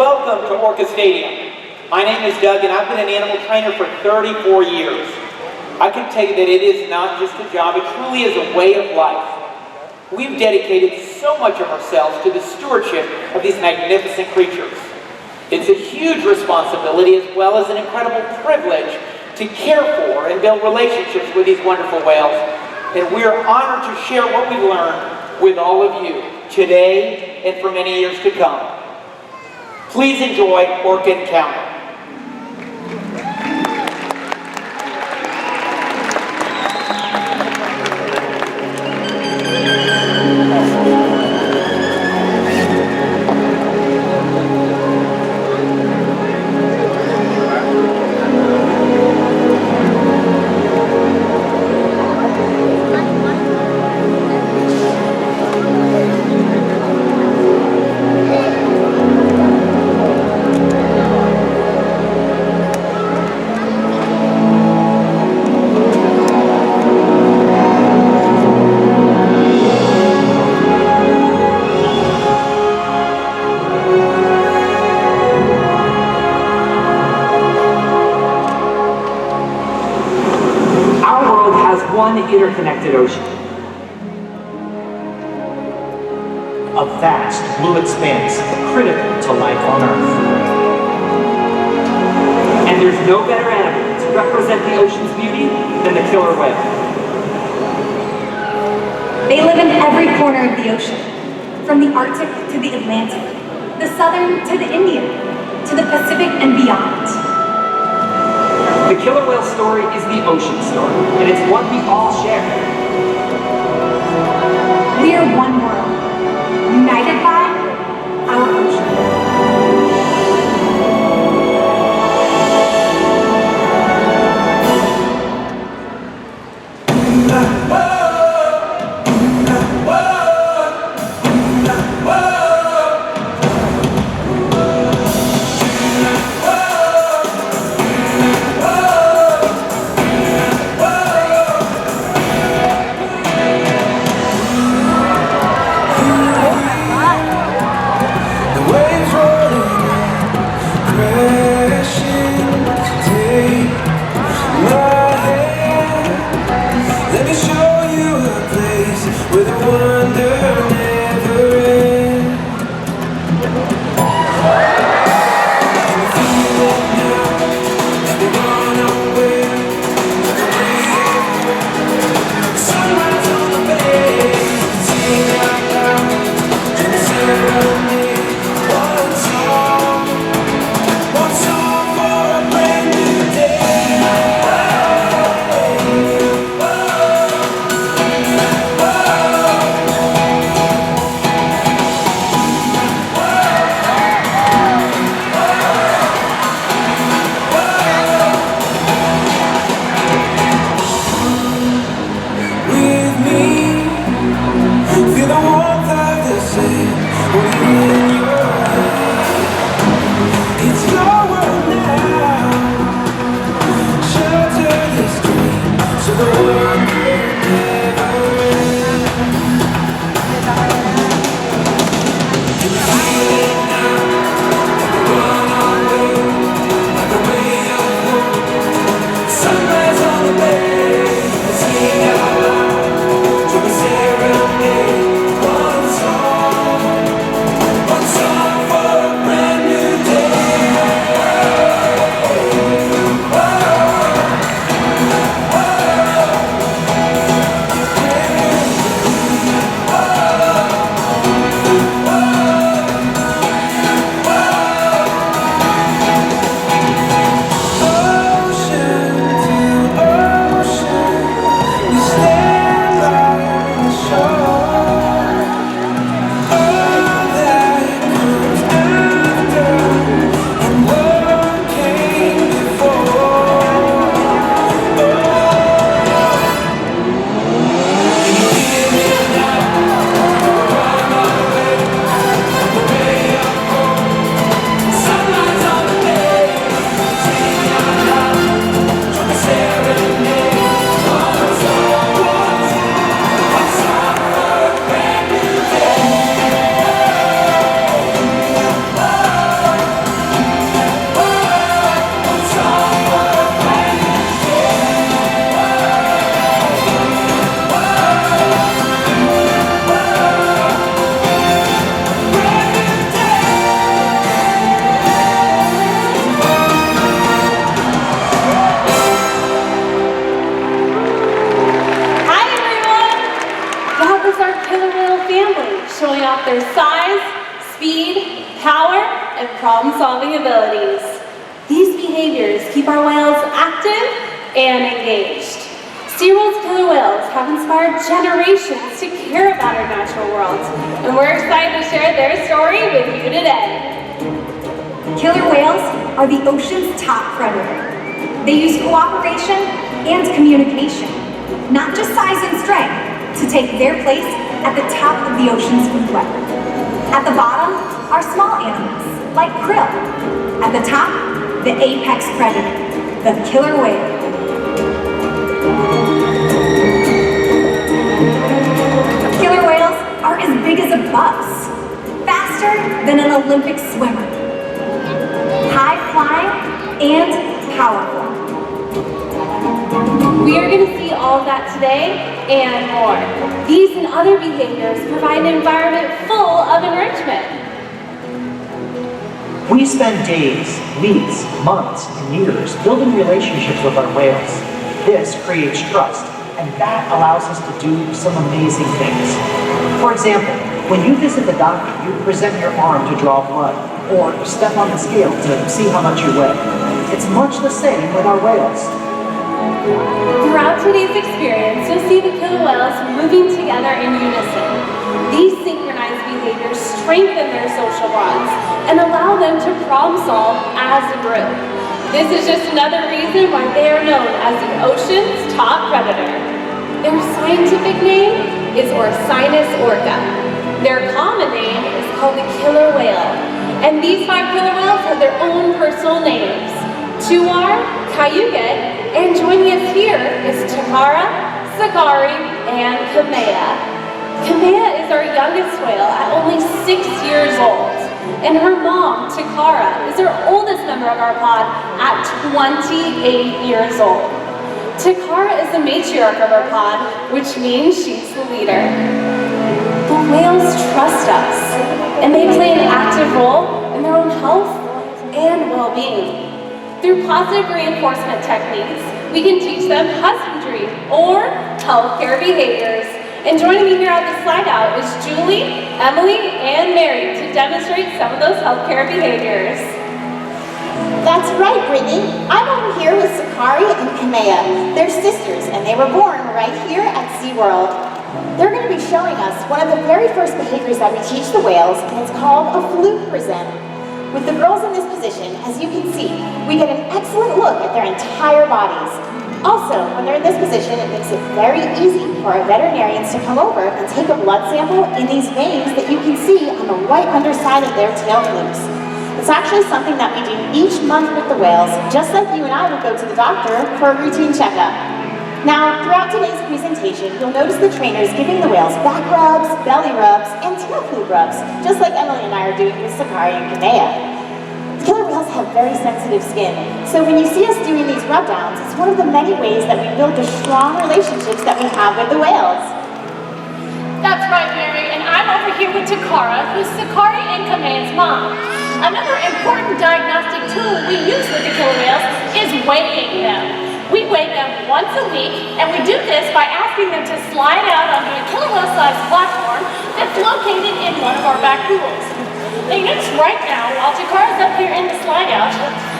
welcome to Orca Stadium. My name is Doug and I've been an animal trainer for 34 years. I can tell you that it is not just a job, it truly is a way of life. We've dedicated so much of ourselves to the stewardship of these magnificent creatures. It's a huge responsibility as well as an incredible privilege to care for and build relationships with these wonderful whales. And we're honored to share what we've learned with all of you today and for many years to come. Please enjoy Orca Encounter. Interconnected ocean. A vast blue expanse critical to life on Earth. And there's no better animal to represent the ocean's beauty than the killer whale. They live in every corner of the ocean, from the Arctic to the Atlantic, the Southern to the Indian, to the Pacific and beyond. The killer whale story is the ocean story, and it's one we all share. We are one world, united by our ocean. and problem-solving abilities. These behaviors keep our whales active and engaged. SeaWorld's killer whales have inspired generations to care about our natural world, and we're excited to share their story with you today. Killer whales are the ocean's top predator. They use cooperation and communication, not just size and strength, to take their place at the top of the ocean's food web. At the bottom are small animals, like krill. At the top, the apex predator, the killer whale. Killer whales are as big as a bus, faster than an Olympic swimmer, high flying and powerful. We are going to see all of that today and more. These and other behaviors provide an environment full of enrichment. We spend days, weeks, months, and years building relationships with our whales. This creates trust, and that allows us to do some amazing things. For example, when you visit the doctor, you present your arm to draw blood, or step on the scale to see how much you weigh. It's much the same with our whales. Throughout today's experience, you'll see the killer whales moving together in unison. These synchronized behaviors strengthen their social bonds and allow them to problem solve as a group. This is just another reason why they are known as the ocean's top predator. Their scientific name is Orcinus orca. Their common name is called the killer whale. And these 5 killer whales have their own personal names: Tuar, Kyuquot, and joining us here is Takara, Sakari, and Kamea. Kamea is our youngest whale at only 6 years old. And her mom, Takara, is our oldest member of our pod at 28 years old. Takara is the matriarch of our pod, which means she's the leader. The whales trust us, and they play an active role in their own health and well-being. Through positive reinforcement techniques, we can teach them husbandry or healthcare behaviors. And joining me here at the slideout is Julie, Emily, and Mary to demonstrate some of those healthcare behaviors. That's right, Brittany. I'm over here with Sakari and Kamea. They're sisters, and they were born right here at SeaWorld. They're going to be showing us one of the very first behaviors that we teach the whales, and it's called a fluke present. With the girls in this position, as you can see, we get an excellent look at their entire bodies. Also, when they're in this position, it makes it very easy for our veterinarians to come over and take a blood sample in these veins that you can see on the right underside of their tail flukes. It's actually something that we do each month with the whales, just like you and I would go to the doctor for a routine checkup. Now, throughout today's presentation, you'll notice the trainers giving the whales back rubs, belly rubs, and tail fluke rubs, just like Emily and I are doing with Sakari and Kamea. Killer whales have very sensitive skin, so when you see us doing these rub downs, it's one of the many ways that we build the strong relationships that we have with the whales. That's right, Mary, and I'm over here with Takara, who's Sakari and Kamea's mom. Another important diagnostic tool we use with the killer whales is weighing them. We weigh them once a week, and we do this by asking them to slide out onto a killer whale-sized platform that's located in one of our back pools. Now you notice right now, while Takara's up here in the slide out,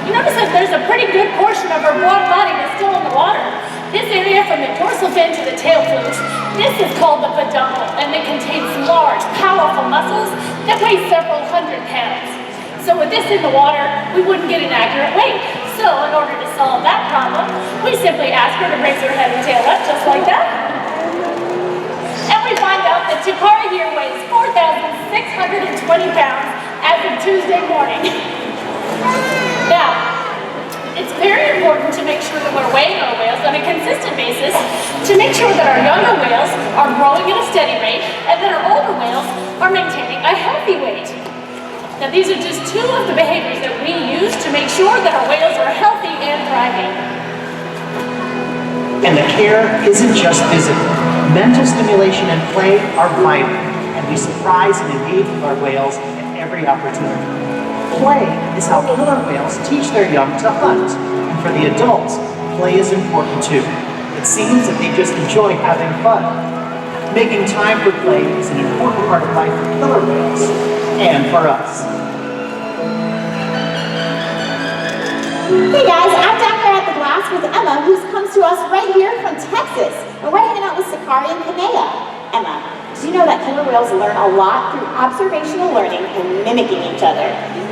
you notice that there's a pretty good portion of her broad body that's still in the water. This area from the dorsal fin to the tail flukes, this is called the peduncle, and it contains large, powerful muscles that weigh several hundred pounds. So with this in the water, we wouldn't get an accurate weight. So in order to solve that problem, we simply ask her to raise her head and tail up just like that. And we find out that Takara here weighs 4,620 pounds as of Tuesday morning. Now, it's very important to make sure that we're weighing our whales on a consistent basis to make sure that our younger whales are growing at a steady rate and that our older whales are maintaining a healthy weight. Now, these are just 2 of the behaviors that we use to make sure that our whales are healthy and thriving. And the care isn't just physical. Mental stimulation and play are vital, and we surprise and engage with our whales at every opportunity. Play is how killer whales teach their young to hunt, and for the adults, play is important too. It seems that they just enjoy having fun. Making time for play is an important part of life for killer whales, and for us. Hey guys, I'm down here at the glass with Emma, who comes to us right here from Texas. And we're hanging out with Sakari and Kamea. Emma, do you know that killer whales learn a lot through observational learning and mimicking each other?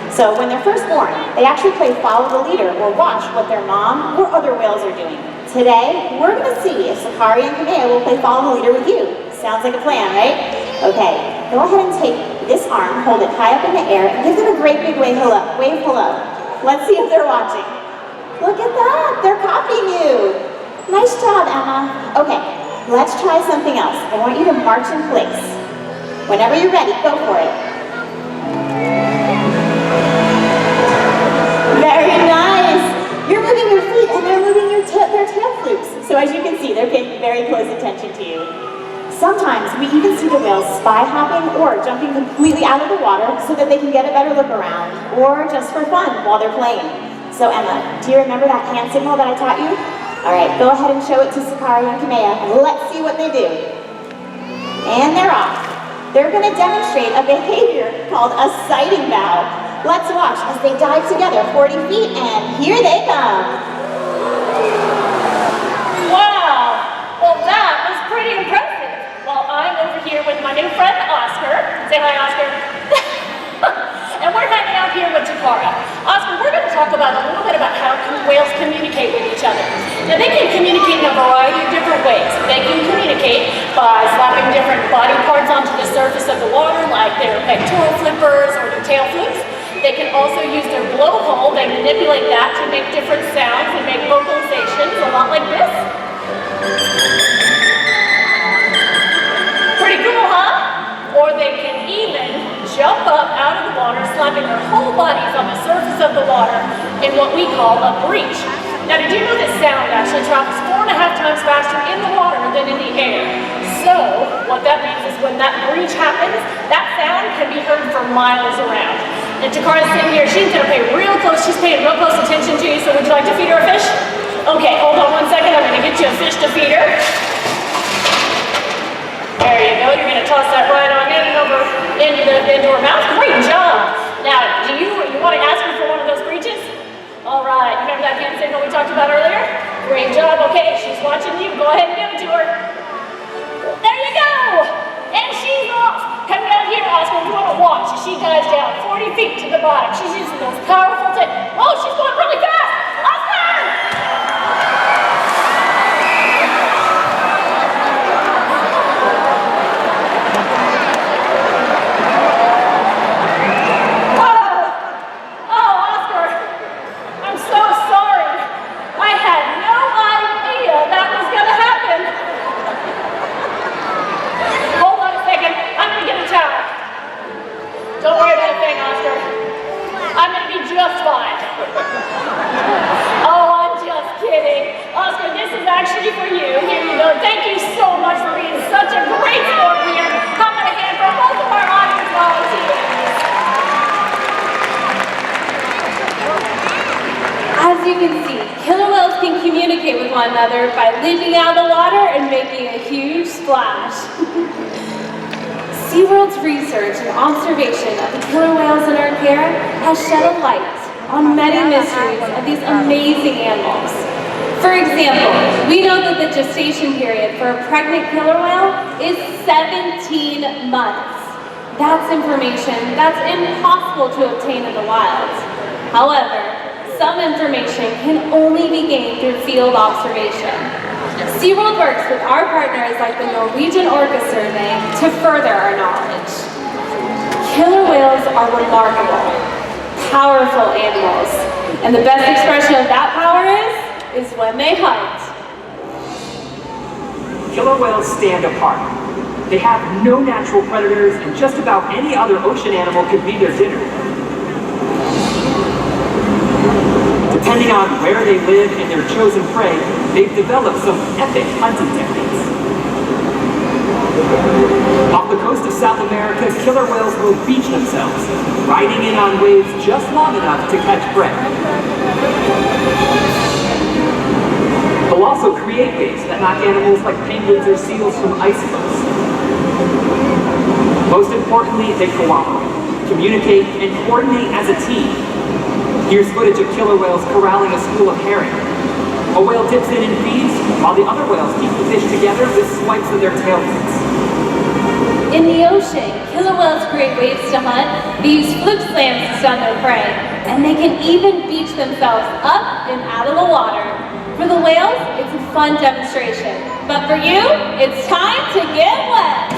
So when they're first born, they actually play follow the leader or watch what their mom or other whales are doing. Today, we're going to see if Sakari and Kamea will play follow the leader with you. Sounds like a plan, right? Okay, go ahead and take this arm, hold it high up in the air, and give them a great big wave hello. Let's see if they're watching. Look at that, they're copying you. Nice job, Emma. Okay, let's try something else. I want you to march in place. Whenever you're ready, go for it. Very nice. You're moving your feet and they're moving their tail flukes. So as you can see, they're paying very close attention to you. Sometimes we even see the whales spy hopping or jumping completely out of the water so that they can get a better look around, or just for fun while they're playing. So Emma, do you remember that hand signal that I taught you? All right, go ahead and show it to Sakari and Kamea, and let's see what they do. And they're off. They're going to demonstrate a behavior called a sighting bow. Let's watch as they dive together 40 feet, and here they come. Wow! Well, that was pretty impressive. While I'm over here with my new friend, Oscar. Say hi, Oscar. And we're hanging out here with Takara. Oscar, we're going to talk about a little bit about how whales communicate with each other. Now, they can communicate in a variety of different ways. They can communicate by slapping different body parts onto the surface of the water, like their pectoral flippers or their tail flips. They can also use their blowhole. They manipulate that to make different sounds and make vocalizations, a lot like this. Pretty cool, huh? Or they can even jump up out of the water, slapping their whole bodies on the surface of the water in what we call a breach. Now, did you know that sound actually travels 4.5 times faster in the water than in the air? So, what that means is when that breach happens, that sound can be heard for miles around. And Takara's sitting here, she's gonna pay real close, she's paying real close attention to you, so would you like to feed her a fish? Okay, hold on 1 second, I'm gonna get you a fish to feed her. There you go, you're gonna toss that right on in and over into her mouth. Great job! Now, do you wanna ask her for one of those breaches? All right, remember that hand signal we talked about earlier? Great job, okay, she's watching you, go ahead and give it to her. There you go! And she's off! Come down here, Oscar, you wanna watch as she dives down 40 feet to the bottom. She's using those powerful oh, she's going really fast! Oscar! Just fine. Oh, I'm just kidding. Oscar, this is actually for you. Here you go. Thank you so much for being such a great sport leader. How about a hand for both of our audience volunteers? As you can see, killer whales can communicate with one another by leaping out of the water and making a huge splash. SeaWorld's research and observation of the killer whales in our care has shed a light on many mysteries of these amazing animals. For example, we know that the gestation period for a pregnant killer whale is 17 months. That's information that's impossible to obtain in the wild. However, some information can only be gained through field observation. SeaWorld works with our partners like the Norwegian Orca Survey to further our knowledge. Killer whales are remarkable, powerful animals, and the best expression of that power is when they hunt. Killer whales stand apart. They have no natural predators, and just about any other ocean animal could be their dinner. Depending on where they live and their chosen prey, they've developed some epic hunting techniques. Off the coast of South America, killer whales will beach themselves, riding in on waves just long enough to catch prey. They'll also create waves that knock animals like penguins or seals from icebergs. Most importantly, they cooperate, communicate, and coordinate as a team. Here's footage of killer whales corralling a school of herring. A whale dips in and feeds, while the other whales keep the fish together with swipes of their tail fins. In the ocean, killer whales create waves to hunt. They use fluke slams to stun their prey, and they can even beach themselves up and out of the water. For the whales, it's a fun demonstration. But for you, it's time to get wet.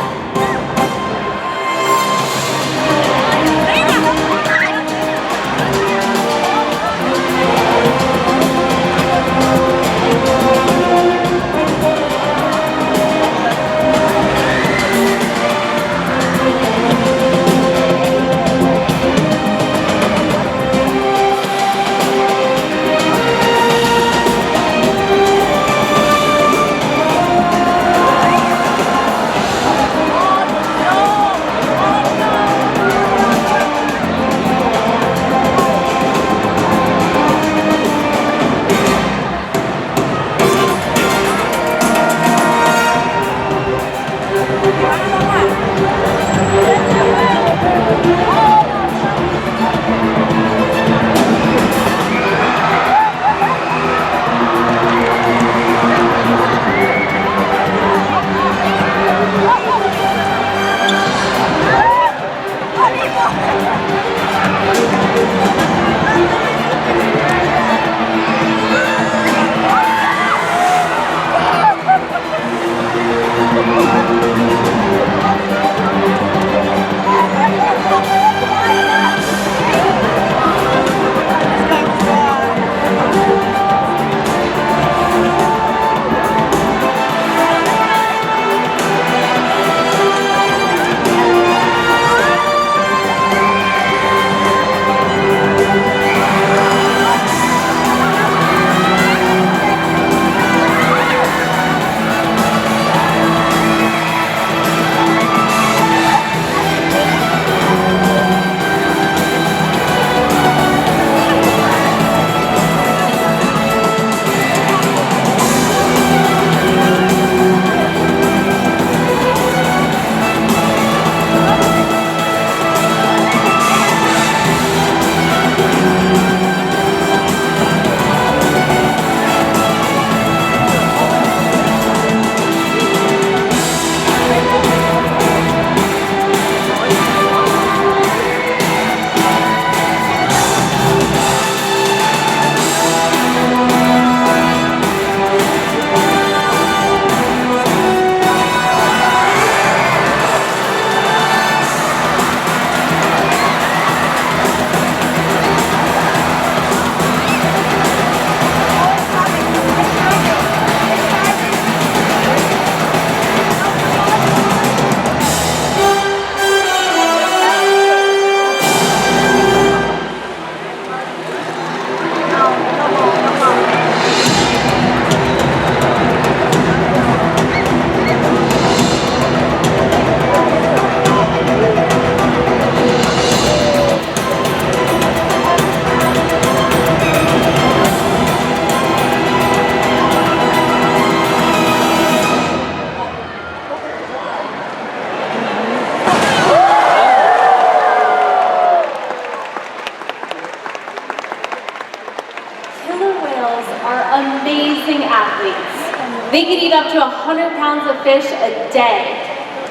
They could eat up to 100 pounds of fish a day.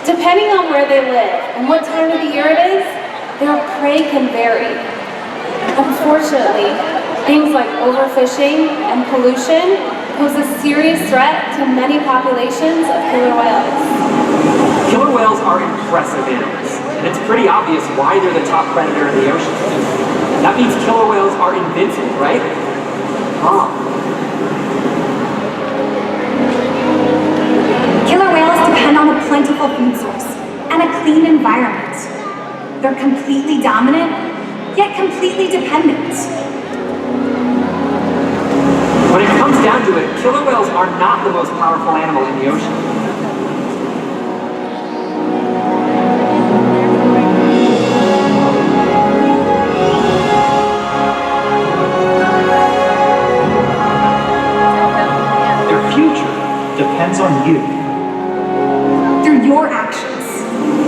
Depending on where they live and what time of the year it is, their prey can vary. Unfortunately, things like overfishing and pollution pose a serious threat to many populations of killer whales. Killer whales are impressive animals, and it's pretty obvious why they're the top predator in the ocean. That means killer whales are invincible, right? Killer whales depend on a plentiful food source and a clean environment. They're completely dominant, yet completely dependent. When it comes down to it, killer whales are not the most powerful animal in the ocean. Depends on you. Through your actions.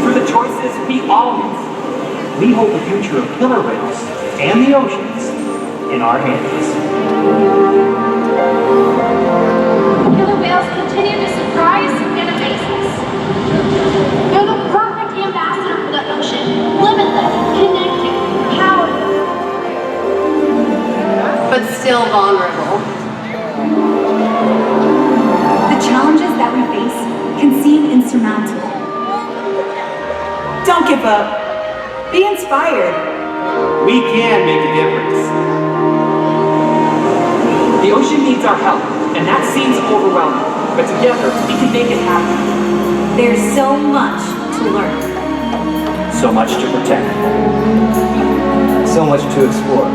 Through the choices we all make. We hold the future of killer whales and the oceans in our hands. Killer whales continue to surprise and amaze us. They're the perfect ambassador for the ocean, limitless, connected, powerful, but still vulnerable. The challenges that we face can seem insurmountable. Don't give up. Be inspired. We can make a difference. The ocean needs our help, and that seems overwhelming, but together we can make it happen. There's so much to learn. So much to protect. So much to explore.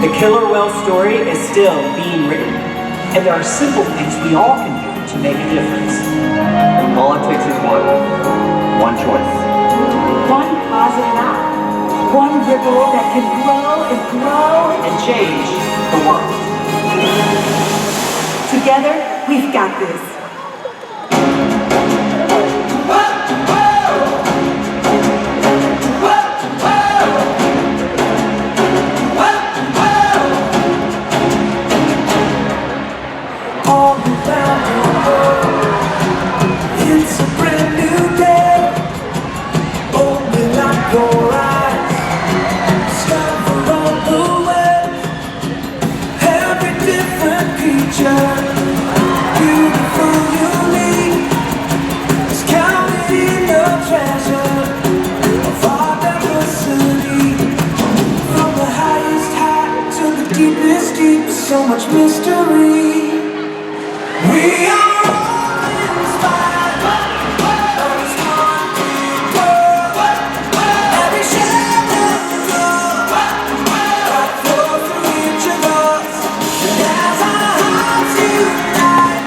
The killer whale story is still being written, and there are simple things we all can do to make a difference. All it takes is one choice. One positive act. One ripple that can grow and grow. And change the world. Together, we've got this. All around the world, it's a brand new day. Open up your eyes, discover all the ways. Every different creature, beautiful, unique, is counted in the treasure of our diversity. From the highest high to the deepest deep, so much mystery. We are all inspired by this one big world. Every shade of love that flows through each of us. And as our hearts unite,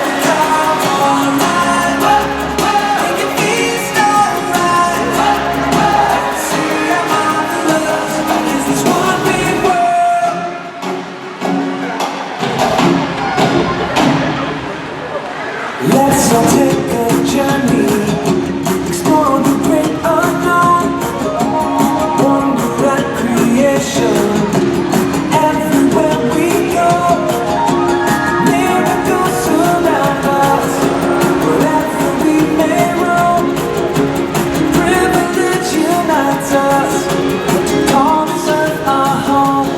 we come alive. We can feast alright and see how marvelous is this one big world. Let's all take a journey, explore the great unknown, wonder at creation, everywhere we go. Miracles surround us, wherever we may roam. Privilege unites us, to call this earth our home.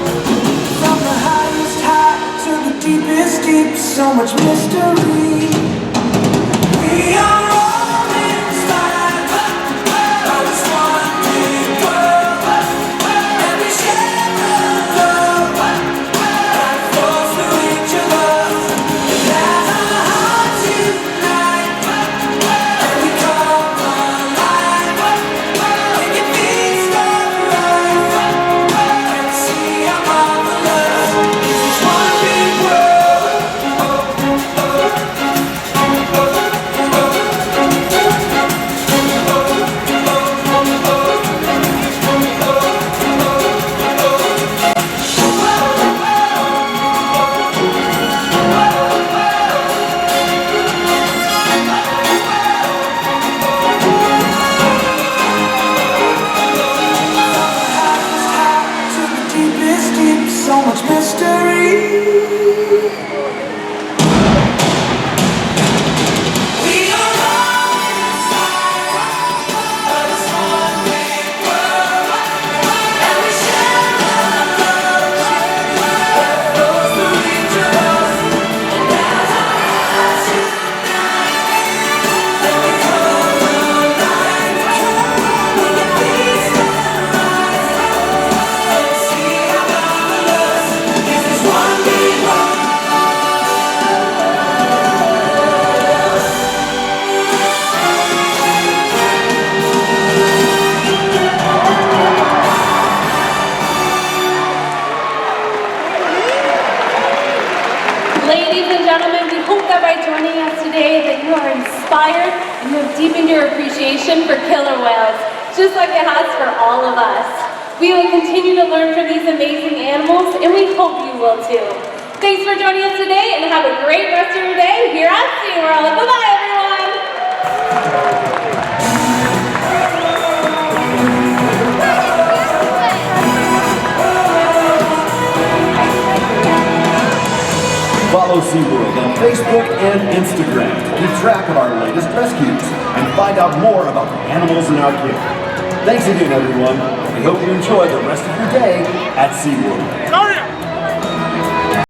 From the highest high to the deepest deep, so much mystery. We are all inspired by this one big world. Every shade of love that flows through each of us. And as our hearts unite and we come alive, we can feast alright and see how marvelous is this one big world. To the deepest deep, so much mystery. We are all inspired by this one big world. Every shade of love that flows through each of us. And as our hearts unite and we come alive, we can feast alright and see how marvelous is this one big world. Ladies and gentlemen, we hope that by joining us today that you are inspired and you have deepened your appreciation for killer whales, just like it has for all of us. We will continue to learn from these amazing animals, and we hope you will too. Thanks for joining us today, and have a great rest of your day here at SeaWorld. Bye-bye, everyone! Facebook and Instagram to keep track of our latest rescues and find out more about the animals in our care. Thanks again, everyone. We hope you enjoy the rest of your day at SeaWorld.